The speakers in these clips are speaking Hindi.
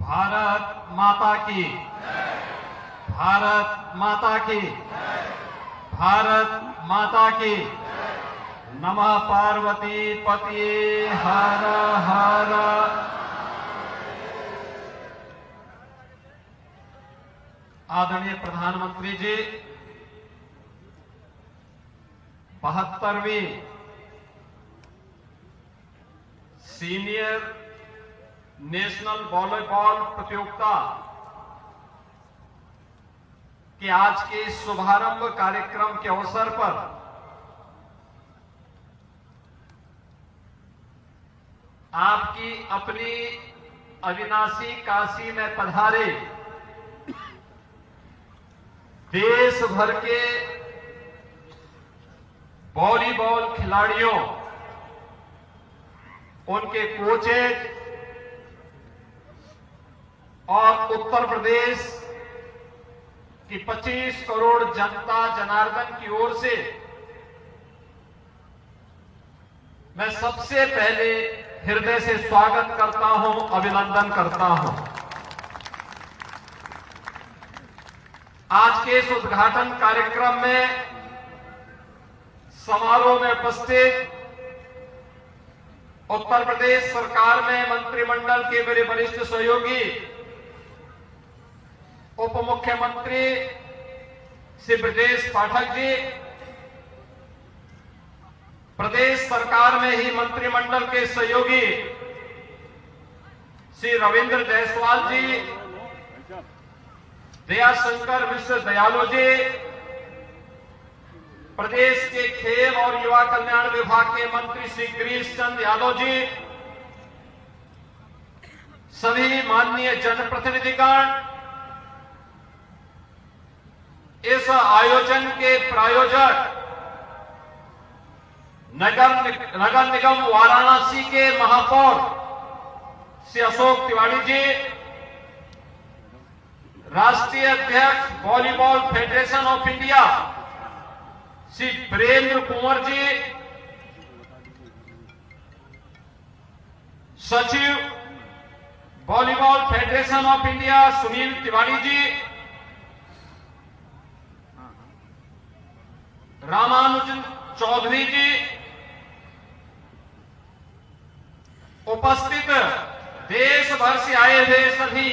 भारत माता की, भारत माता की, भारत माता की। नमः पार्वती पतिये हर हर। आदरणीय प्रधानमंत्री जी, 72वीं सीनियर नेशनल वॉलीबॉल प्रतियोगिता के आज के शुभारंभ कार्यक्रम के अवसर पर आपकी अपनी अविनाशी काशी में पधारे देश भर के वॉलीबॉल खिलाड़ियों, उनके कोचेज और उत्तर प्रदेश की 25 करोड़ जनता जनार्दन की ओर से मैं सबसे पहले हृदय से स्वागत करता हूं, अभिनंदन करता हूं। आज के इस उद्घाटन कार्यक्रम में समारोह में उपस्थित उत्तर प्रदेश सरकार में मंत्रिमंडल के मेरे वरिष्ठ सहयोगी उप मुख्यमंत्री श्री ब्रजेश पाठक जी, प्रदेश सरकार में ही मंत्रिमंडल के सहयोगी श्री रविंद्र जायसवाल जी, दयाशंकर मिश्र दयालु जी, प्रदेश के खेल और युवा कल्याण विभाग के मंत्री श्री गिरीश चंद्र यादव जी, सभी माननीय जनप्रतिनिधिगण, इस आयोजन के प्रायोजक नगर निगम वाराणसी के महापौर श्री अशोक तिवारी जी, राष्ट्रीय अध्यक्ष volleyball federation of India Shri Virendra Kunwar ji, सचिव volleyball federation of India Sunil Tiwari ji, Ramanujan Chaudhary ji, उपस्थित देश भर से आए हुए सभी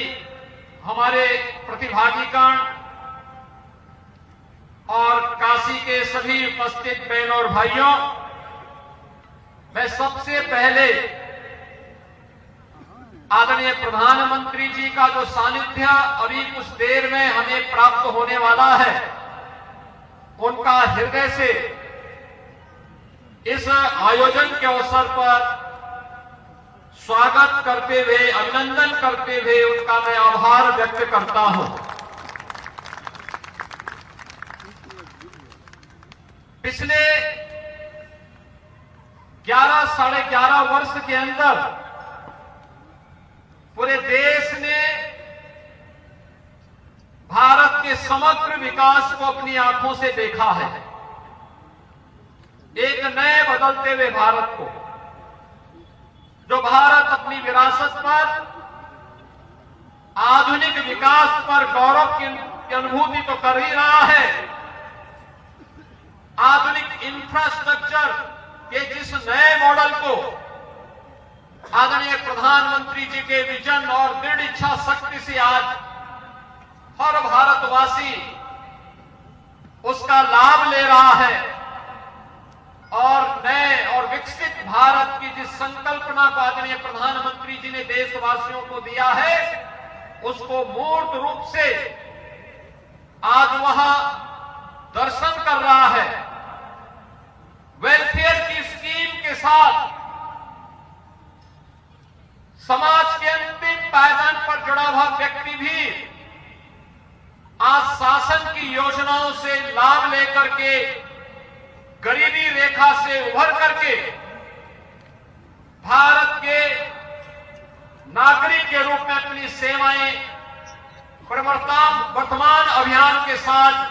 हमारे प्रतिभागीगण और काशी के सभी उपस्थित बहनों और भाइयों, मैं सबसे पहले आदरणीय प्रधानमंत्री जी का जो सानिध्य अभी कुछ देर में हमें प्राप्त होने वाला है, उनका हृदय से इस आयोजन के अवसर पर स्वागत करते हुए, अभिनंदन करते हुए उनका मैं आभार व्यक्त करता हूं। पिछले 11 साढ़े 11 वर्ष के अंदर पूरे देश ने भारत के समग्र विकास को अपनी आंखों से देखा है। एक नए बदलते हुए भारत को, जो भारत अपनी विरासत पर, आधुनिक विकास पर गौरव की अनुभूति तो कर ही रहा है, आधुनिक इंफ्रास्ट्रक्चर के जिस नए मॉडल को आदरणीय प्रधानमंत्री जी के विजन और दृढ़ इच्छा शक्ति से आज हर भारतवासी उसका लाभ ले रहा है और नए और विकसित भारत की जिस संकल्पना को आदरणीय प्रधानमंत्री जी ने देशवासियों को दिया है, उसको मूर्त रूप से आज वहां दर्शन कर रहा है। वेलफेयर की स्कीम के साथ समाज के अंतिम पायदान पर जुड़ा हुआ व्यक्ति भी आज शासन की योजनाओं से लाभ लेकर के गरीबी रेखा से उभर करके भारत के नागरिक के रूप में अपनी सेवाएं वर्तमान अभियान के साथ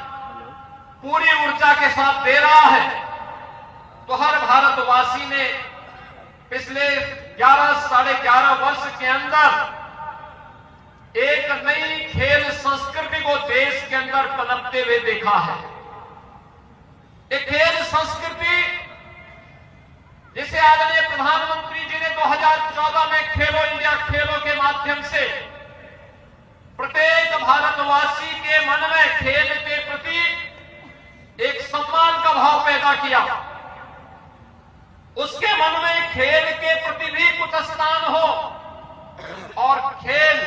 पूरी ऊर्जा के साथ दे रहा है। तो हर भारतवासी ने पिछले 11 साढ़े 11 वर्ष के अंदर को देश के अंदर पनपते हुए देखा है। एक खेल संस्कृति जिसे आदरणीय प्रधानमंत्री जी ने 2014 में खेलो इंडिया खेलों के माध्यम से प्रत्येक भारतवासी के मन में खेल के प्रति एक सम्मान का भाव पैदा किया। उसके मन में खेल के प्रति भी कुछ स्थान हो और खेल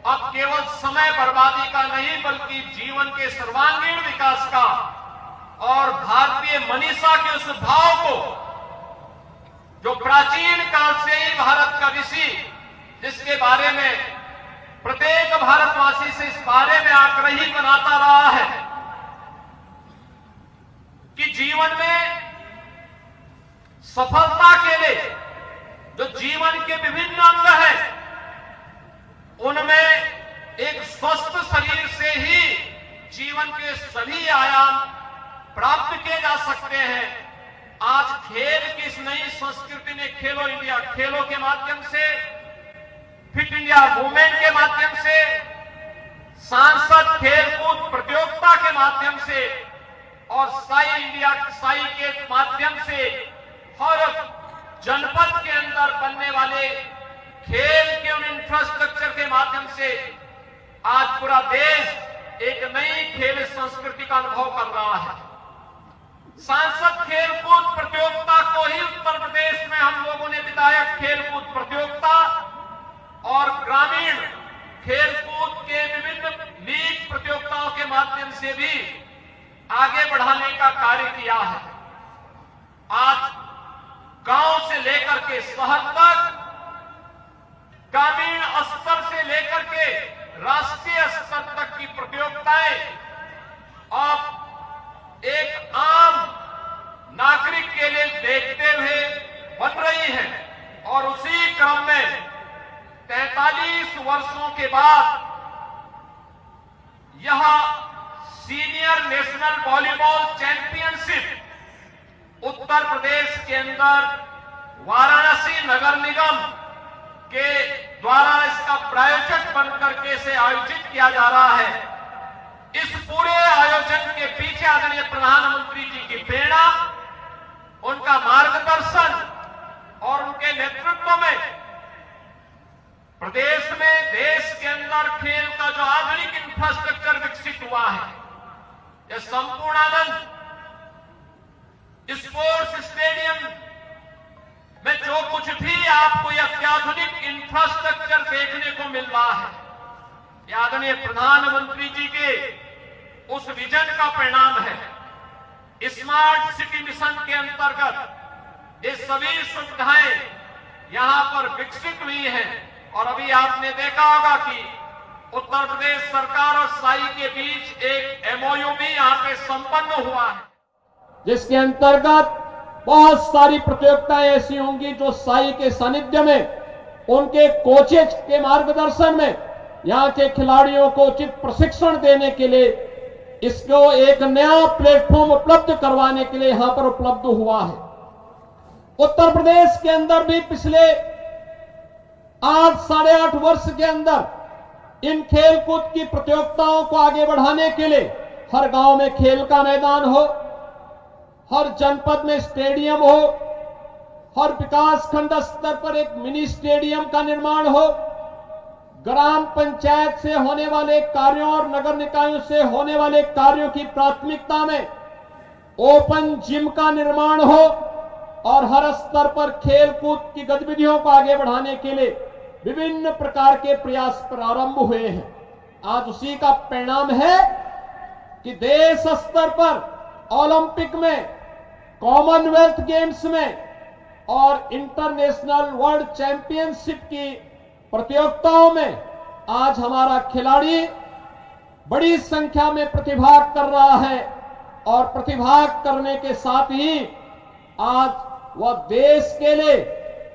अब केवल समय बर्बादी का नहीं बल्कि जीवन के सर्वांगीण विकास का और भारतीय मनीषा के उस भाव को जो प्राचीन काल से ही भारत का ऋषि जिसके बारे में प्रत्येक भारतवासी से इस बारे में आग्रही बनाता रहा है कि जीवन में सफलता के लिए जो जीवन के विभिन्न अंग हैं उनमें एक स्वस्थ शरीर से ही जीवन के सभी आयाम प्राप्त किए जा सकते हैं। आज खेल की इस नई संस्कृति ने खेलो इंडिया खेलों के माध्यम से, फिट इंडिया मूवमेंट के माध्यम से, सांसद खेलकूद प्रतियोगिता के माध्यम से और साई इंडिया साई के माध्यम से हर जनपद के अंदर बनने वाले खेल के उन इंफ्रास्ट्रक्चर के माध्यम से आज पूरा देश एक नई खेल संस्कृति का अनुभव कर रहा है। सांसद खेलकूद प्रतियोगिता को ही उत्तर प्रदेश में हम लोगों ने विधायक खेलकूद प्रतियोगिता और ग्रामीण खेलकूद के विभिन्न लीग प्रतियोगिताओं के माध्यम से भी आगे बढ़ाने का कार्य किया है। आज गांव से लेकर के शहर तक, ग्रामीण स्तर से लेकर के राष्ट्रीय स्तर तक की प्रतियोगिताएं अब एक आम नागरिक के लिए देखते हुए बन रही है और उसी क्रम में 43 वर्षों के बाद यह senior national volleyball championship Uttar Pradesh के अंदर वाराणसी नगर निगम के द्वारा इसका प्रायोजक बनकर के इसे आयोजित किया जा रहा है। इस पूरे आयोजन के पीछे आदरणीय प्रधानमंत्री जी की प्रेरणा, उनका मार्गदर्शन और उनके नेतृत्व में प्रदेश में देश के अंदर खेल का जो आधुनिक इंफ्रास्ट्रक्चर विकसित हुआ है, यह संपूर्णानंद स्पोर्ट्स स्टेडियम में जो कुछ भी आपको यह अत्याधुनिक इंफ्रास्ट्रक्चर देखने को मिल रहा है, यह आदरणीय प्रधानमंत्री जी के उस विजन का परिणाम है। स्मार्ट सिटी मिशन के अंतर्गत ये सभी सुविधाएं यहां पर विकसित हुई हैं और अभी आपने देखा होगा कि उत्तर प्रदेश सरकार और साई के बीच एक एमओयू भी यहां पे संपन्न हुआ है, जिसके अंतर्गत बहुत सारी प्रतियोगिताएं ऐसी होंगी जो साई के सानिध्य में उनके कोचेज के मार्गदर्शन में यहां के खिलाड़ियों को उचित प्रशिक्षण देने के लिए इसको एक नया प्लेटफॉर्म उपलब्ध करवाने के लिए यहां पर उपलब्ध हुआ है। उत्तर प्रदेश के अंदर भी पिछले 8-8.5 वर्ष के अंदर इन खेलकूद की प्रतियोगिताओं को आगे बढ़ाने के लिए हर गांव में खेल का मैदान हो, हर जनपद में स्टेडियम हो, हर विकास खंड स्तर पर एक मिनी स्टेडियम का निर्माण हो, ग्राम पंचायत से होने वाले कार्यों और नगर निकायों से होने वाले कार्यों की प्राथमिकता में ओपन जिम का निर्माण हो और हर स्तर पर खेल कूद की गतिविधियों को आगे बढ़ाने के लिए विभिन्न प्रकार के प्रयास प्रारंभ हुए हैं। आज उसी का परिणाम है कि देश स्तर पर ओलंपिक में, कॉमनवेल्थ गेम्स में और इंटरनेशनल वर्ल्ड चैंपियनशिप की प्रतियोगिताओं में आज हमारा खिलाड़ी बड़ी संख्या में प्रतिभाग कर रहा है और प्रतिभाग करने के साथ ही आज वह देश के लिए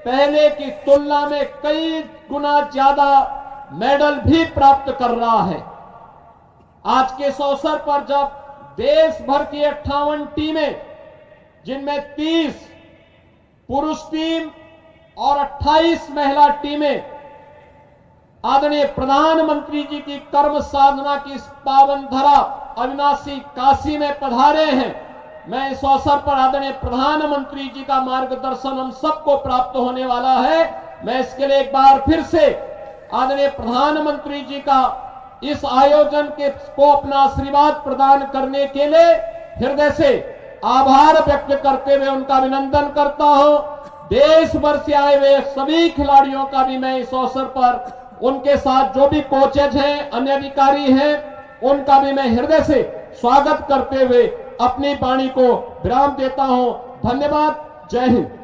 पहले की तुलना में कई गुना ज्यादा मेडल भी प्राप्त कर रहा है। आज के इस अवसर पर जब देश भर की 58 टीमें, जिनमें 30 पुरुष टीम और 28 महिला टीमें आदरणीय प्रधानमंत्री जी की कर्म साधना की इस पावन धरा अविनाशी काशी में पधारे हैं। मैं इस अवसर पर आदरणीय प्रधानमंत्री जी का मार्गदर्शन हम सबको प्राप्त होने वाला है। मैं इसके लिए एक बार फिर से आदरणीय प्रधानमंत्री जी का इस आयोजन के को अपना आशीर्वाद प्रदान करने के लिए हृदय से आभार व्यक्त करते हुए उनका अभिनंदन करता हूं। देश भर से आए हुए सभी खिलाड़ियों का भी मैं इस अवसर पर उनके साथ जो भी कोचेज हैं, अन्य अधिकारी हैं, उनका भी मैं हृदय से स्वागत करते हुए अपनी वाणी को विराम देता हूं। धन्यवाद। जय हिंद।